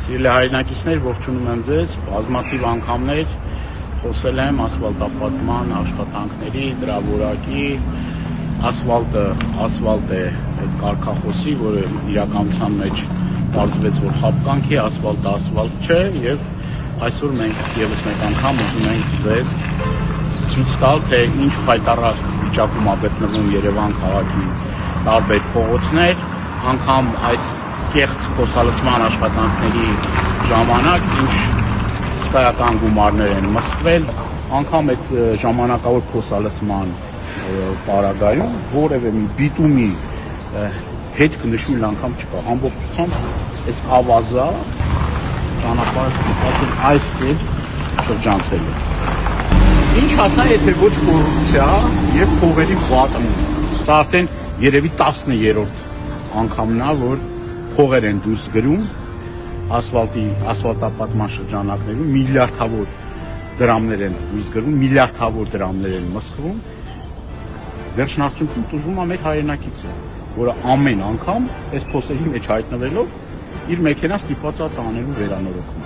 Սիրելի հայրենակիցներ, ողջունում եմ ձեզ, բազմաթիվ անգամներ խոսել եմ ասֆալտապատման աշխատանքների, դրա որակի, ասֆալտը է այդ կարգախոսի, որը իրականության մեջ պարզվեց, որ խաբկանք է, ասֆալտ չէ, եւ այսօր մենք եւս մեկ անգամ ուզում ենք ձեզ ցույց տալ, թե ինչ խայտառակ վիճակում է գտնվում Երևան քաղաքի տարբեր փողոցներ, անգամ այս կեղծ փոսալցման աշխատանքների ժամանակ ինչ հսկայական գումարներ են մսխվել, անգամ այդ ժամանակավոր փոսալցման պարագայում որևէ մի բիտումի հետք նշույլ անգամ չկա, ամբողջությամբ այս ավազա ճանապարհը այս կերպ շրջանցել է։ Ինչ հասա, եթե ոչ կոռուպցիա եւ փողերի վատնում։ Սա արդեն երևի 10-րդ անգամն է, որ փողեր են դուրս գրում ասֆալտապատման շրջանակներում, միլիարդավոր դրամներ են դուրս գրում, միլիարդավոր դրամներ են մսխվում։ Վերջնարդյունքում տուժում է մեր հայրենակիցը, որը ամեն անգամ այս փոսերի մեջ հայտնվելով իր մեքենան ստիպված է տանելու վերանորոգում։